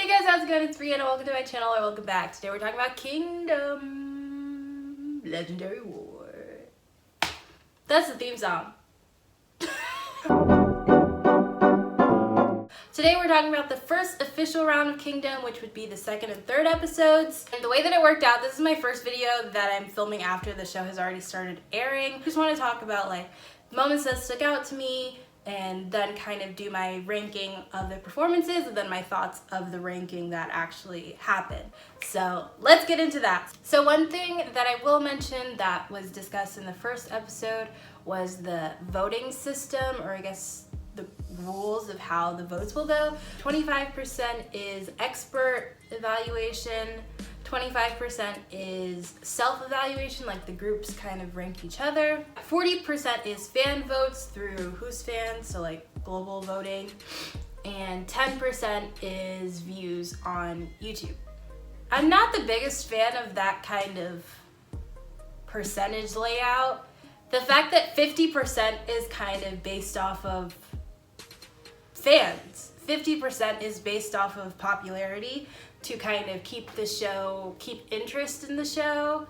guys, how's it going? It's Brianna. Welcome to my channel or welcome back. Today we're talking about Kingdom Legendary War. That's the theme song. Today we're talking about the first official round of Kingdom, which would be the second and third episodes. And the way that it worked out, this is my first video that I'm filming after the show has already started airing. Just want to talk about like moments that stuck out to me, and then kind of do my ranking of the performances and then my thoughts of the ranking that actually happened. So let's get into that. So one thing that I will mention that was discussed in the first episode was the voting system, or I guess the rules of how the votes will go. 25% is expert evaluation, 25% is self-evaluation, like the groups kind of rank each other. 40% is fan votes through Who's Fans, so like global voting. And 10% is views on YouTube. I'm not the biggest fan of that kind of percentage layout. The fact that 50% is kind of based off of fans. 50% is based off of popularity to kind of keep interest in the show.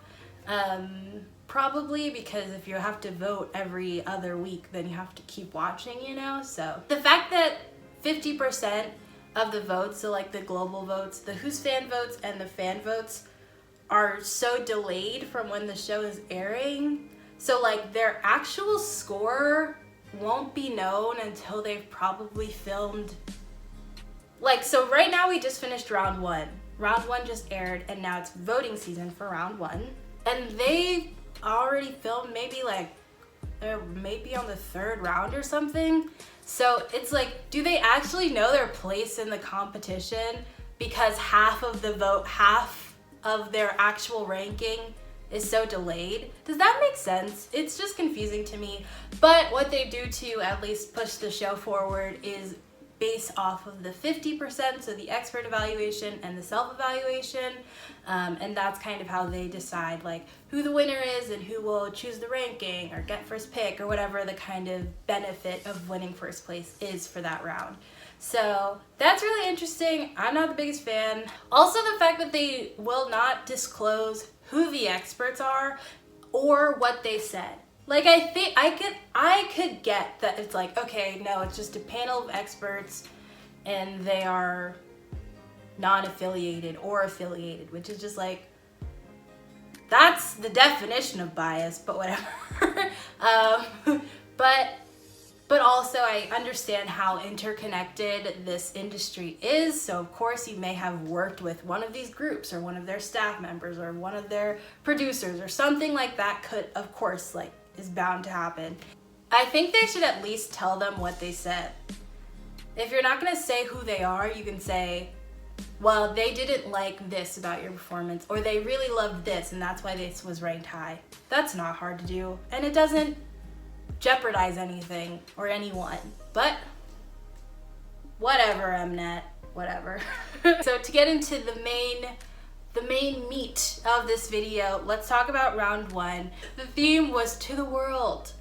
Probably because if you have to vote every other week, then you have to keep watching, you know? So the fact that 50% of the votes, so like the global votes, the Who's Fan votes and the fan votes are so delayed from when the show is airing. So like their actual score won't be known until they've probably filmed. Like, so right now we just finished round one. Round one just aired, and now it's voting season for round one. And they already filmed maybe like, they're maybe on the third round or something. So it's like, do they actually know their place in the competition? Because half of their actual ranking is so delayed. Does that make sense? It's just confusing to me. But what they do to at least push the show forward is based off of the 50%, so the expert evaluation and the self-evaluation, and that's kind of how they decide like who the winner is and who will choose the ranking or get first pick or whatever the kind of benefit of winning first place is for that round. So that's really interesting. I'm not the biggest fan. Also, the fact that they will not disclose who the experts are or what they said. Like, I think I could get that it's like, okay, no, it's just a panel of experts and they are non-affiliated or affiliated, which is just like, that's the definition of bias, but whatever. But also I understand how interconnected this industry is. So of course you may have worked with one of these groups or one of their staff members or one of their producers or something like that could, of course, like, is bound to happen. I think they should at least tell them what they said. If you're not gonna say who they are, you can say, well, they didn't like this about your performance, or they really loved this and that's why this was ranked high. That's not hard to do, and it doesn't jeopardize anything or anyone. But whatever, mnet, whatever. So to get into the main meat of this video, let's talk about round one. The theme was to the world.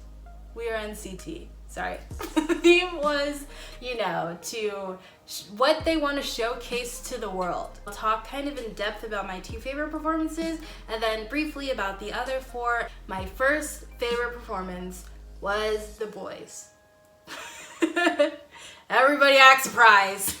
We are NCT, sorry. The theme was, you know, to what they want to showcase to the world. I'll talk kind of in depth about my two favorite performances and then briefly about the other four. My first favorite performance was the Boyz. Everybody act surprised.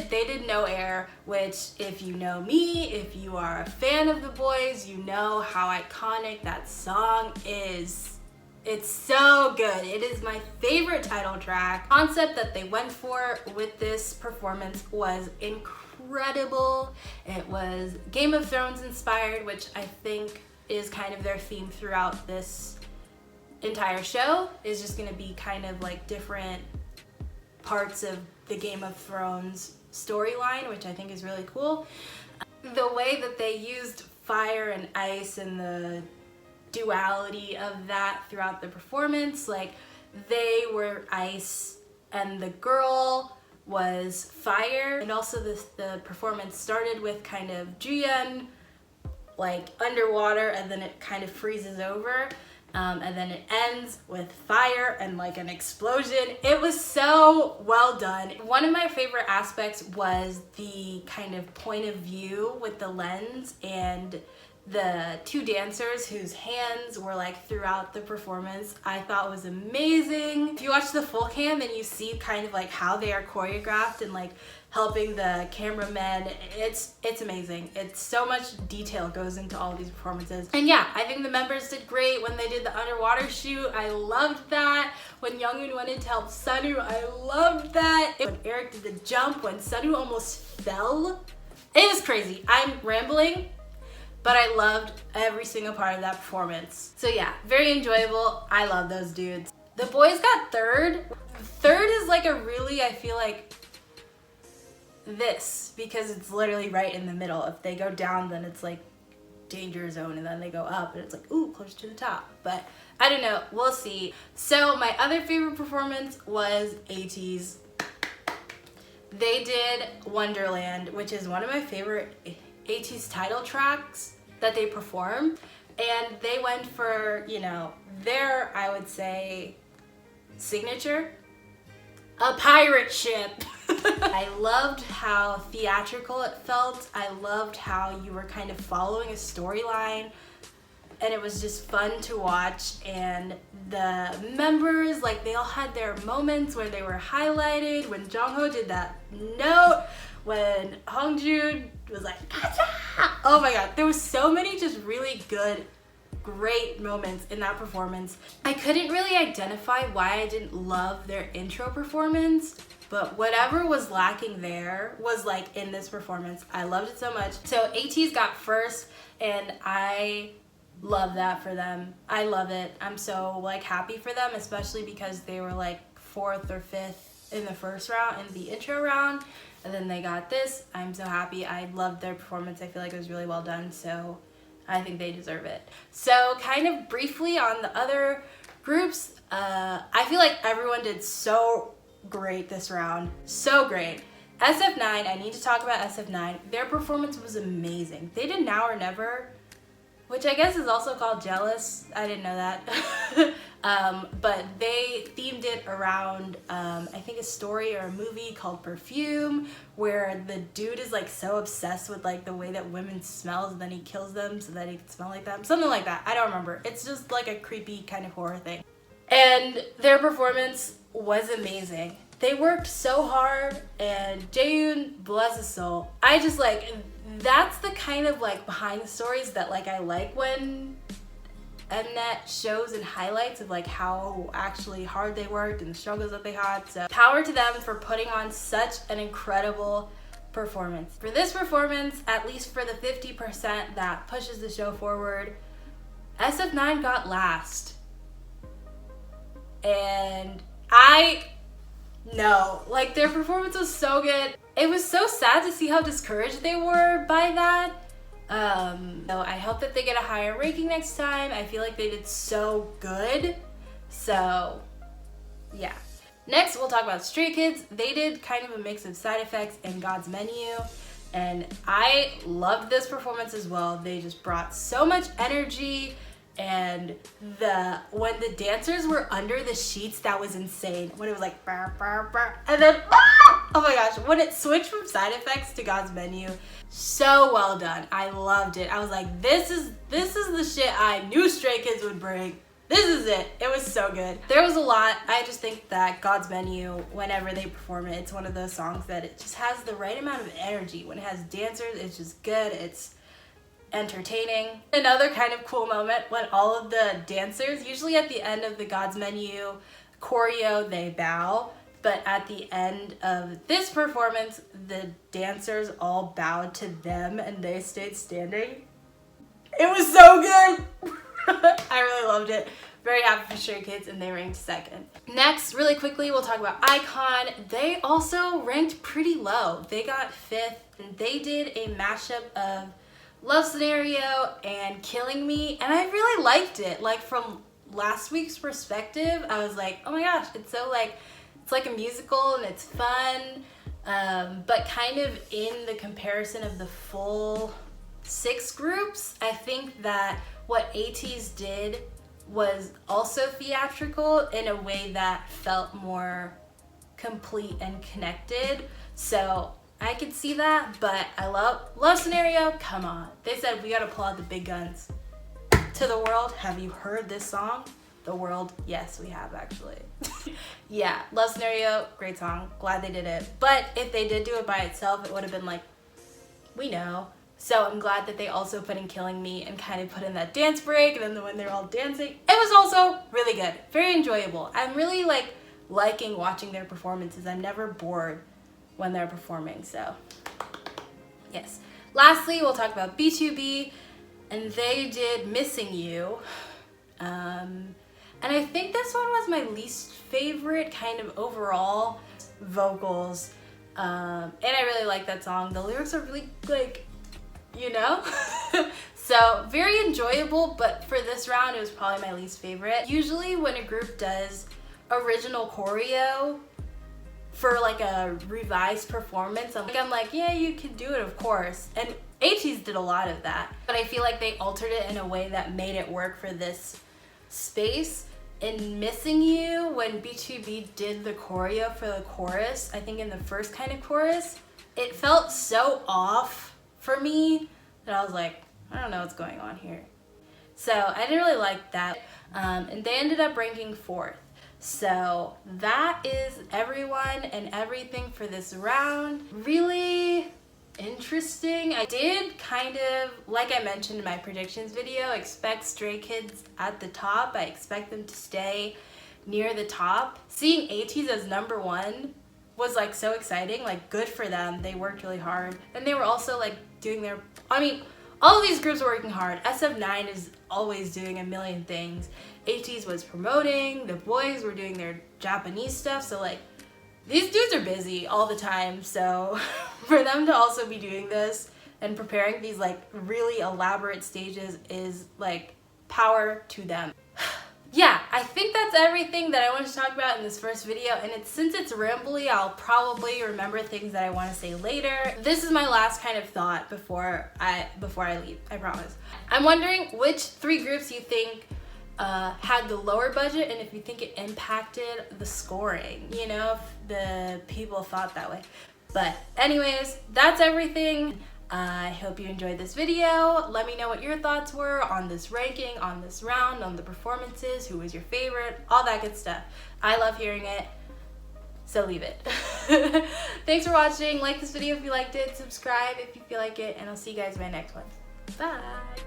They did No Air, which, if you know me, if you are a fan of the Boyz, you know how iconic that song is. It's so good. It is my favorite title track. The concept that they went for with this performance was incredible. It was Game of Thrones inspired, which I think is kind of their theme throughout this entire show, is just gonna be kind of like different parts of the Game of Thrones storyline, which I think is really cool. The way that they used fire and ice and the duality of that throughout the performance, like they were ice and the girl was fire, and also the performance started with kind of Juyeon like underwater and then it kind of freezes over. And then it ends with fire and like an explosion. It was so well done. One of my favorite aspects was the kind of point of view with the lens and the two dancers whose hands were like throughout the performance. I thought was amazing. If you watch the full cam, then you see kind of like how they are choreographed and like helping the cameramen. It's amazing. It's so much detail goes into all of these performances. And yeah, I think the members did great when they did the underwater shoot. I loved that. When Younghoon went in to help Sunwoo, I loved that. When Eric did the jump, when Sunwoo almost fell, it was crazy. I'm rambling, but I loved every single part of that performance. So yeah, very enjoyable. I love those dudes. The boys got third. Third is like a really, I feel like, this, because it's literally right in the middle. If they go down, then it's like danger zone, and then they go up and it's like, ooh, close to the top. But I don't know, we'll see. So my other favorite performance was ateez. They did Wonderland, which is one of my favorite ateez title tracks that they perform. And they went for, you know, their, I would say, signature, a pirate ship. I loved how theatrical it felt. I loved how you were kind of following a storyline, and it was just fun to watch. And the members, like, they all had their moments where they were highlighted. When Jongho did that note, when Hongjoon was like, "Gotcha!" Oh my god, there was so many just really good, great moments in that performance. I couldn't really identify why I didn't love their intro performance, but whatever was lacking there was like in this performance. I loved it so much. So ateez got first, and I love that for them. I love it. I'm so like happy for them, especially because they were like 4th or 5th in the first round, in the intro round, and then they got this. I'm so happy. I loved their performance. I feel like it was really well done, so I think they deserve it. So kind of briefly on the other groups, I feel like everyone did so great this round. So great. SF9, I need to talk about SF9. Their performance was amazing. They did Now or Never, which I guess is also called Jealous. I didn't know that. But they themed it around, I think, a story or a movie called Perfume, where the dude is like so obsessed with like the way that women smells, and then he kills them so that he can smell like them. Something like that. I don't remember. It's just like a creepy kind of horror thing. And their performance was amazing. They worked so hard, and Jaeyoon, bless his soul. I just like, that's the kind of like behind the stories that like I like when mnet shows and highlights of like how actually hard they worked and the struggles that they had. So power to them for putting on such an incredible performance. For this performance, at least for the 50% that pushes the show forward, SF9 got last. And no, like their performance was so good. It was so sad to see how discouraged they were by that. So I hope that they get a higher ranking next time. I feel like they did so good. So yeah. Next, we'll talk about Stray Kids. They did kind of a mix of Side Effects and God's Menu, and I loved this performance as well. They just brought so much energy, and when the dancers were under the sheets, that was insane. When it was like brr, brr, brr, and then oh my gosh, when it switched from Side Effects to God's Menu, so well done. I loved it. I was like, this is the shit I knew Stray Kids would bring. This is it. It was so good. There was a lot. I just think that God's Menu, whenever they perform it, it's one of those songs that it just has the right amount of energy. When it has dancers, it's just good. It's entertaining. Another kind of cool moment when all of the dancers, usually at the end of the God's Menu choreo, they bow, but at the end of this performance, the dancers all bowed to them and they stayed standing. It was so good. I really loved it. Very happy for Stray Kids, and they ranked 2nd. Next, really quickly, we'll talk about ikon. They also ranked pretty low. They got 5th, and they did a mashup of Love Scenario and Killing Me, and I really liked it. Like, from last week's perspective, I was like, oh my gosh, it's so like, it's like a musical and it's fun, but kind of in the comparison of the full 6 groups, I think that what ateez did was also theatrical in a way that felt more complete and connected. So I could see that, but I love Scenario. Come on. They said we gotta applaud the big guns. To the world, have you heard this song? The world, yes, we have actually. Yeah, Love Scenario, great song. Glad they did it. But if they did do it by itself, it would have been like, we know. So I'm glad that they also put in Killing Me and kind of put in that dance break, and then when they're all dancing, it was also really good. Very enjoyable. I'm really liking watching their performances. I'm never bored when they're performing, so yes. Lastly, we'll talk about btob, and they did Missing You. And I think this one was my least favorite kind of overall vocals. And I really like that song. The lyrics are really you know? So very enjoyable, but for this round it was probably my least favorite. Usually when a group does original choreo for like a revised performance, I'm like, yeah, you can do it, of course. And ateez did a lot of that, but I feel like they altered it in a way that made it work for this space. In Missing You, when btob did the choreo for the chorus, I think in the first kind of chorus, it felt so off for me that I was like, I don't know what's going on here. So I didn't really like that. And they ended up ranking 4th. So that is everyone and everything for this round. Really interesting. I did kind of, like I mentioned in my predictions video, expect Stray Kids at the top. I expect them to stay near the top. Seeing ateez as number 1 was like so exciting. Like, good for them. They worked really hard. And they were also like doing their, I mean, all of these groups are working hard. SF9 is always doing a million things. ateez was promoting, the Boyz were doing their Japanese stuff, so like, these dudes are busy all the time, so for them to also be doing this and preparing these like really elaborate stages is like power to them. Yeah, I think that's everything that I wanted to talk about in this first video, and since it's rambly, I'll probably remember things that I want to say later. This is my last kind of thought before I leave, I promise. I'm wondering which 3 groups you think had the lower budget, and if you think it impacted the scoring, you know, if the people thought that way. But anyways, that's everything. I hope you enjoyed this video. Let me know what your thoughts were on this ranking, on this round, on the performances, who was your favorite, all that good stuff. I love hearing it, so leave it. Thanks for watching. Like this video if you liked it, subscribe if you feel like it, and I'll see you guys in my next one. Bye!